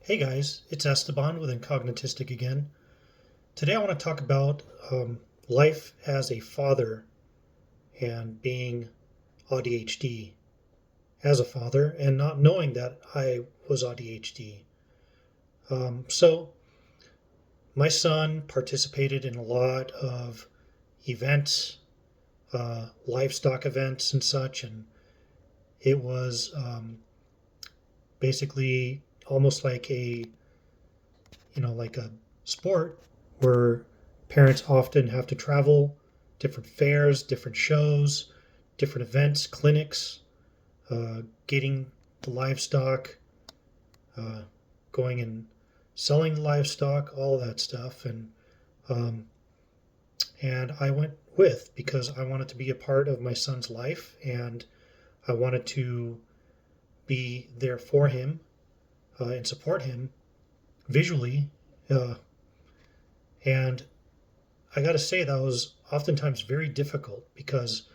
Hey guys, it's Esteban with Incognitistic again. Today I want to talk about life as a father and being AuDHD as a father and not knowing that I was AuDHD. So, my son participated in a lot of events, livestock events, and such, and it was basically almost like like a sport where parents often have to travel, different fairs, different shows, different events, clinics, getting the livestock, uh, going and selling the livestock, all that stuff. Um, and I went with because I wanted to be a part of my son's life and I wanted to be there for him and support him visually. Uh, and I got to say that was oftentimes very difficult because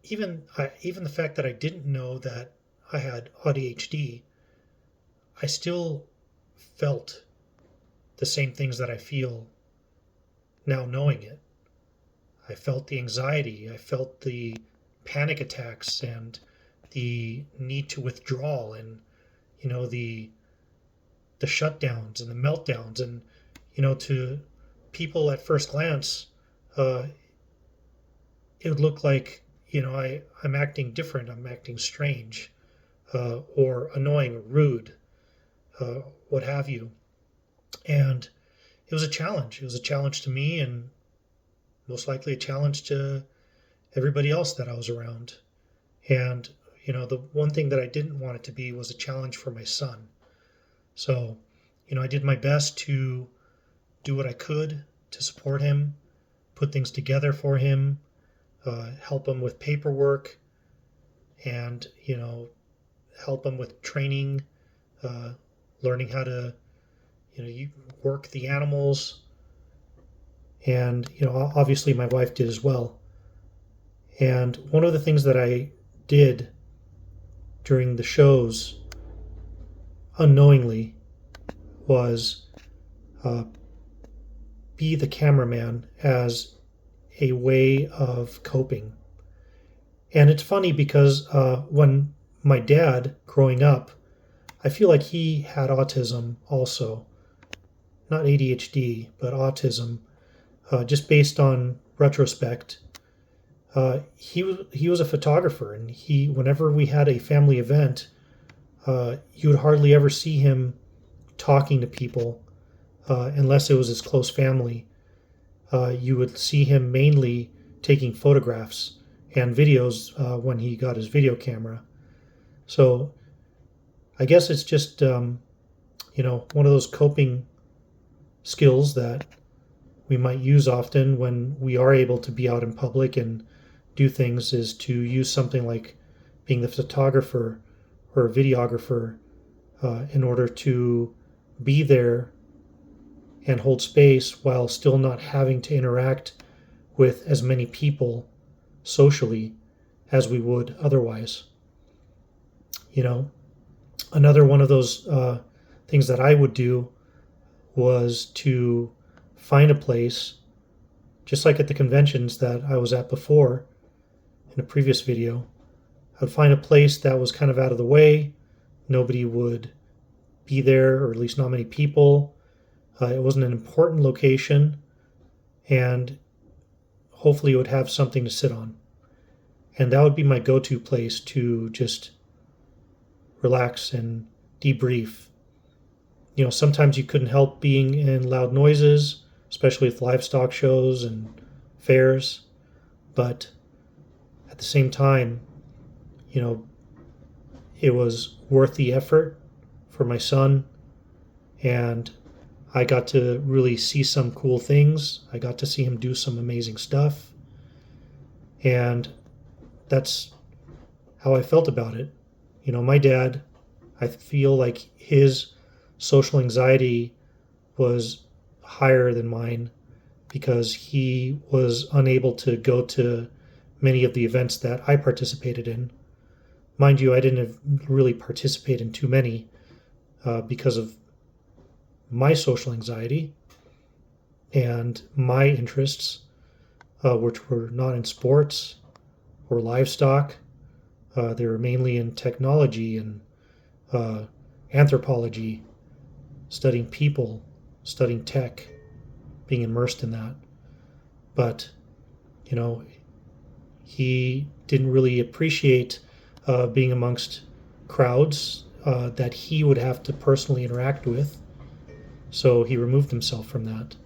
even the fact that I didn't know that I had AuDHD, I still felt the same things that I feel now knowing it. I felt the anxiety, I felt the panic attacks and the need to withdraw and the shutdowns and the meltdowns and to people at first glance uh, it would look like I'm acting different, I'm acting strange, or annoying or rude, what have you. And it was a challenge. It was a challenge to me, and most likely a challenge to everybody else that I was around. And the one thing that I didn't want it to be was a challenge for my son. So I did my best to do what I could to support him, put things together for him, help him with paperwork, and help him with training, uh, learning how to you work the animals, and obviously my wife did as well. And one of the things that I did during the shows unknowingly was uh, be the cameraman as a way of coping. And it's funny because when my dad growing up, I feel like he had autism also, not ADHD, but autism, just based on retrospect. He was a photographer, and whenever we had a family event, you would hardly ever see him talking to people unless it was his close family. You would see him mainly taking photographs and videos when he got his video camera. So I guess it's just one of those coping skills that we might use often when we are able to be out in public and do things, is to use something like being the photographer or videographer in order to be there and hold space while still not having to interact with as many people socially as we would otherwise. You know, another one of those things that I would do was to find a place, just like at the conventions that I was at before in a previous video. I'd find a place that was kind of out of the way. Nobody would be there, or at least not many people. It wasn't an important location, and hopefully it would have something to sit on. And that would be my go-to place to just relax and debrief. Sometimes you couldn't help being in loud noises, especially with livestock shows and fairs. But at the same time, you know, it was worth the effort for my son. And I got to really see some cool things. I got to see him do some amazing stuff. And that's how I felt about it. My dad, I feel like his social anxiety was higher than mine because he was unable to go to many of the events that I participated in. Mind you, I didn't really participate in too many. because of my social anxiety and my interests, which were not in sports or livestock. They were mainly in technology and anthropology, studying people, studying tech, being immersed in that. But, you know, he didn't really appreciate being amongst crowds that he would have to personally interact with. So he removed himself from that.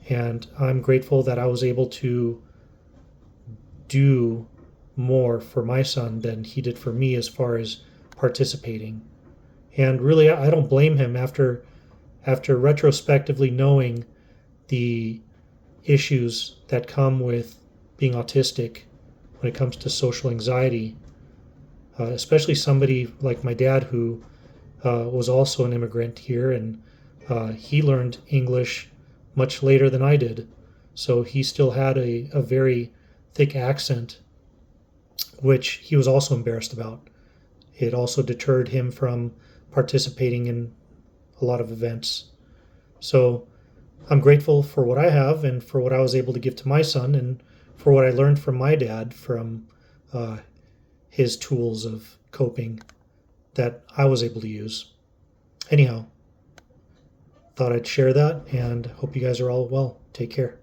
And I'm grateful that I was able to do more for my son than he did for me as far as participating. And really, I don't blame him after retrospectively knowing the issues that come with being autistic when it comes to social anxiety, especially somebody like my dad who was also an immigrant here, and he learned English much later than I did. So he still had a very thick accent, which he was also embarrassed about. It also deterred him from participating in a lot of events. So I'm grateful for what I have and for what I was able to give to my son and for what I learned from my dad from uh, his tools of coping that I was able to use. Anyhow, thought I'd share that and hope you guys are all well. Take care.